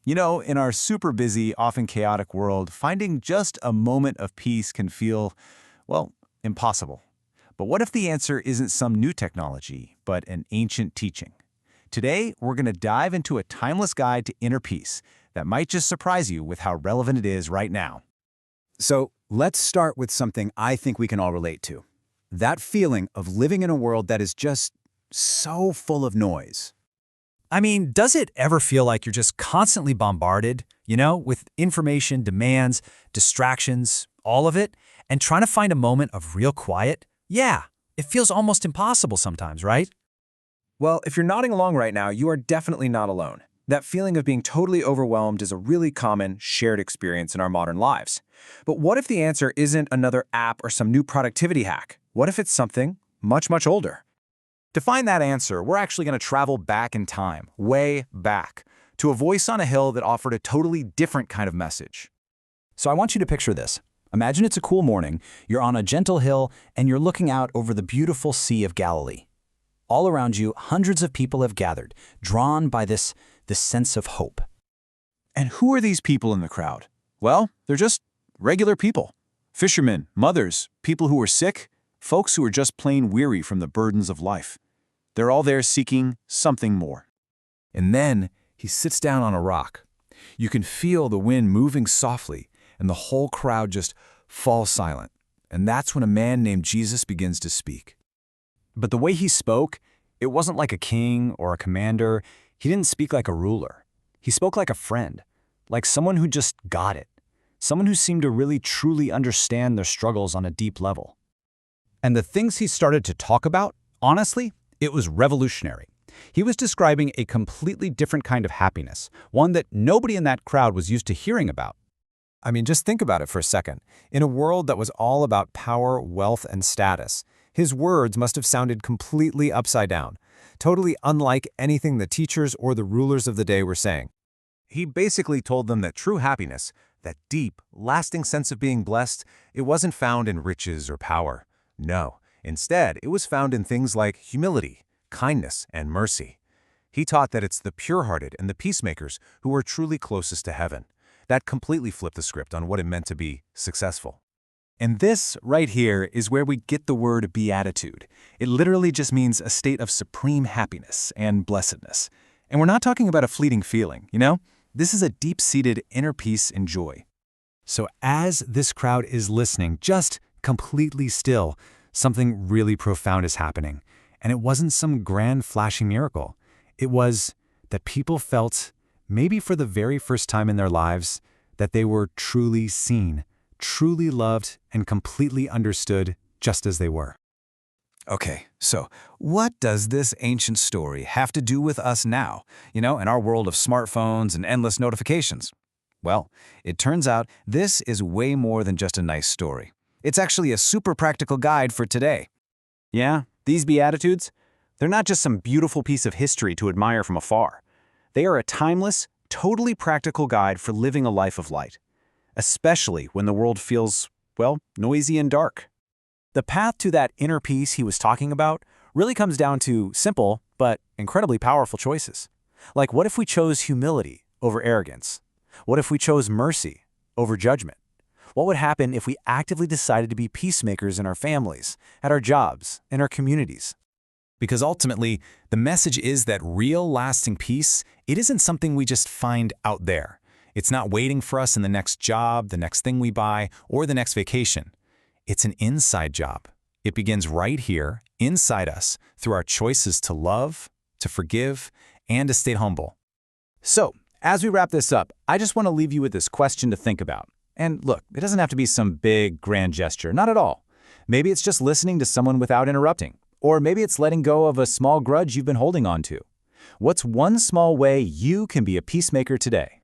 You know, in our super busy, often chaotic world, finding just a moment of peace can feel, well, impossible. But what if the answer isn't some new technology, but an ancient teaching? Today, we're going to dive into a timeless guide to inner peace that might just surprise you with how relevant it is right now. So let's start with something I think we can all relate to. That feeling of living in a world that is just so full of noise. I mean, does it ever feel like you're just constantly bombarded, with information, demands, distractions, all of it, and trying to find a moment of real quiet? Yeah, it feels almost impossible sometimes, right? Well, if you're nodding along right now, you are definitely not alone. That feeling of being totally overwhelmed is a really common, shared experience in our modern lives. But what if the answer isn't another app or some new productivity hack? What if it's something much, much older? To find that answer, we're actually going to travel back in time, way back, to a voice on a hill that offered a totally different kind of message. So I want you to picture this. Imagine it's a cool morning, you're on a gentle hill, and you're looking out over the beautiful Sea of Galilee. All around you, hundreds of people have gathered, drawn by this sense of hope. And who are these people in the crowd? Well, they're just regular people. Fishermen, mothers, people who are sick, folks who are just plain weary from the burdens of life. They're all there seeking something more. And then he sits down on a rock. You can feel the wind moving softly, and the whole crowd just falls silent. And that's when a man named Jesus begins to speak. But the way he spoke, it wasn't like a king or a commander. He didn't speak like a ruler. He spoke like a friend, like someone who just got it, someone who seemed to really truly understand their struggles on a deep level. And the things he started to talk about, honestly, it was revolutionary. He was describing a completely different kind of happiness, one that nobody in that crowd was used to hearing about. I mean, just think about it for a second. In a world that was all about power, wealth, and status, his words must have sounded completely upside down, totally unlike anything the teachers or the rulers of the day were saying. He basically told them that true happiness, that deep, lasting sense of being blessed, it wasn't found in riches or power. No, instead, it was found in things like humility, kindness, and mercy. He taught that it's the pure-hearted and the peacemakers who are truly closest to heaven. That completely flipped the script on what it meant to be successful. And this, right here, is where we get the word beatitude. It literally just means a state of supreme happiness and blessedness. And we're not talking about a fleeting feeling, This is a deep-seated inner peace and joy. So as this crowd is listening, just completely still, something really profound is happening. And it wasn't some grand flashing miracle. It was that people felt, maybe for the very first time in their lives, that they were truly seen, truly loved, and completely understood just as they were. Okay, so what does this ancient story have to do with us now, in our world of smartphones and endless notifications? Well, it turns out this is way more than just a nice story. It's actually a super practical guide for today. Yeah, these Beatitudes, they're not just some beautiful piece of history to admire from afar. They are a timeless, totally practical guide for living a life of light, especially when the world feels, noisy and dark. The path to that inner peace he was talking about really comes down to simple but incredibly powerful choices. Like, what if we chose humility over arrogance? What if we chose mercy over judgment? What would happen if we actively decided to be peacemakers in our families, at our jobs, in our communities? Because ultimately, the message is that real lasting peace, it isn't something we just find out there. It's not waiting for us in the next job, the next thing we buy, or the next vacation. It's an inside job. It begins right here, inside us, through our choices to love, to forgive, and to stay humble. So, as we wrap this up, I just want to leave you with this question to think about. And look, it doesn't have to be some big, grand gesture, not at all. Maybe it's just listening to someone without interrupting. Or maybe it's letting go of a small grudge you've been holding on to. What's one small way you can be a peacemaker today?